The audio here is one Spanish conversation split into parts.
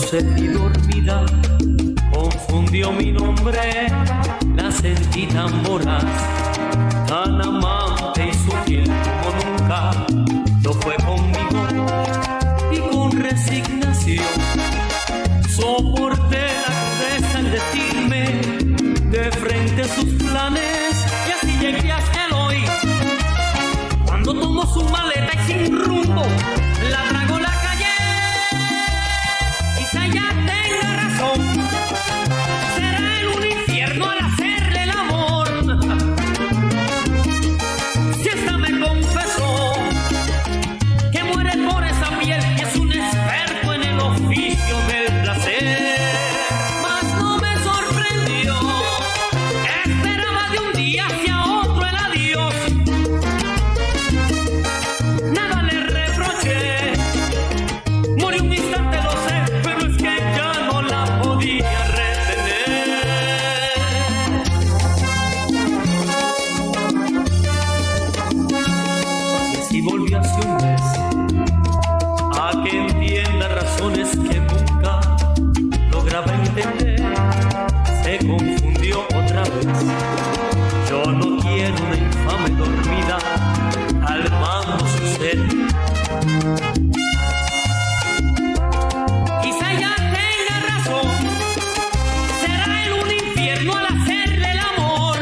sentí dormida, confundió mi nombre, la sentí tan voraz, tan amante y sutil como nunca lo fue conmigo, y con resignación soporté la crudeza al decirme de frente sus planes, y así llegué hasta el hoy. Cuando tomó su maleta y sin rumbo la tragó la calle, quizá ya tenga razón, será en un infierno al hacerle el amor. Si esta me confesó que muere por esa piel y es un experto en el oficio del placer, mas no me sorprendió, esperaba de un día hacia otro el adiós. Nada le reproché, morí un instante, lo sé, pero es que ya no la podía retener. Y así volvió hace un mes a que entienda razones que nunca lograba entender. Se confundió otra vez. Yo no quiero una infame dormida calmando su sed. Quizá ya tenga razón, será en un infierno al hacerle el amor.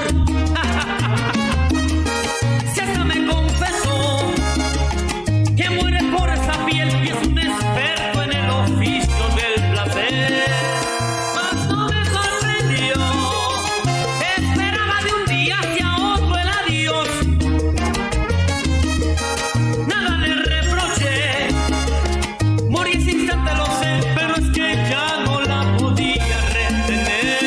Si hasta me confesó que muere por esa piel y es un experto en el oficio del placer, mas no me sorprendió, esperaba de un día hacia otro el adiós. Nada le reproché, morí ese instante, lo sé, pero es que ya no la podía retener.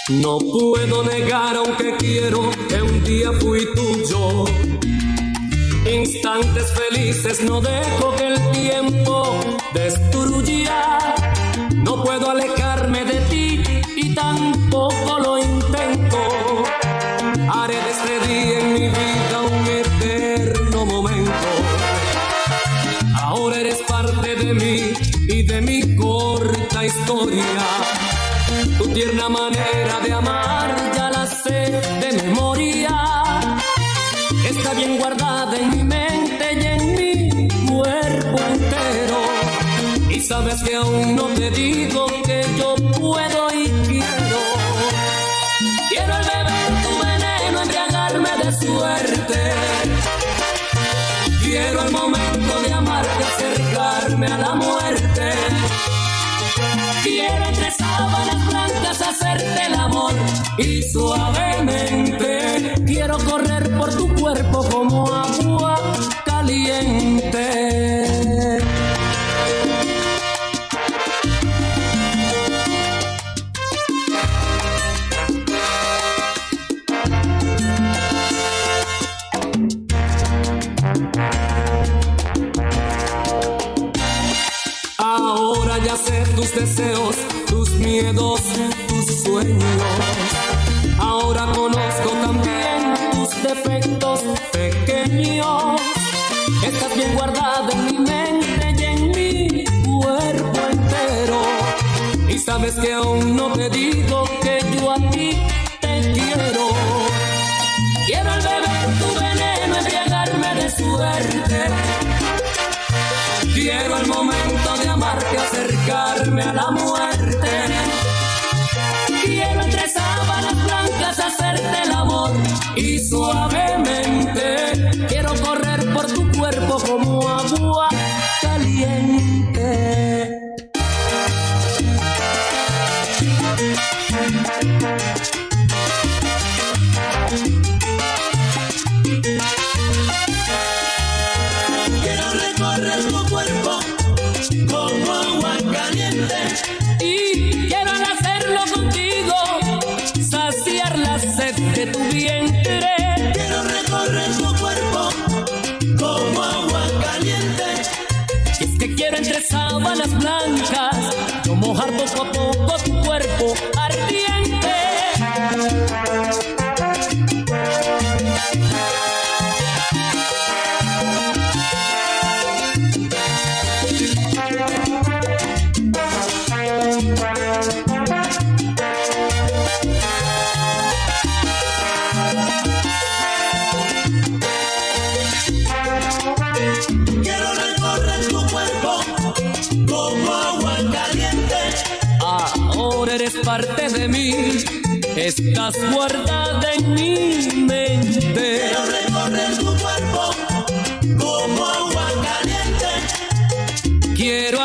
No puedo negar, aunque quiero, que un día fui tuyo. Instantes felices no dejo que el tiempo destruya. No puedo alejarme de ti y tampoco lo intento. Haré de este día en mi vida un eterno momento. Ahora eres parte de mí y de mi corta historia. Tu tierna manera de amar ya la sé de memoria. Está bien guardada en mi mente y en mi cuerpo entero. Y sabes que aún no te digo que yo puedo y quiero. Quiero al beber tu veneno, embriagarme de suerte. Quiero al momento de amarte acercarme a la muerte. Quiero entre sábanas blancas hacerte el amor y suavemente quiero correr por tu cuerpo como agua caliente. Ahora ya sé tus deseos, tus miedos, tus sueños. Ahora conozco también tus defectos pequeños. Estás bien guardada en mi mente y en mi cuerpo entero. Y sabes que aún no te digo que yo a ti te quiero. Quiero al beber tu veneno, embriagarme de suerte. Quiero el momento de amarte, acercarme a la muerte. Quiero entre sábanas blancas hacerte el amor y suavemente quiero correr por tu cuerpo como agua caliente. Quiero recorrer tu cuerpo como agua caliente y quiero hacerlo contigo, saciar la sed de tu vientre. Quiero recorrer tu cuerpo como agua caliente. Y es que quiero entre sábanas blancas yo mojar poco a poco tu cuerpo ardiente. parte de mí, estás guardada en mi mente. Quiero recorrer tu cuerpo como agua caliente. Quiero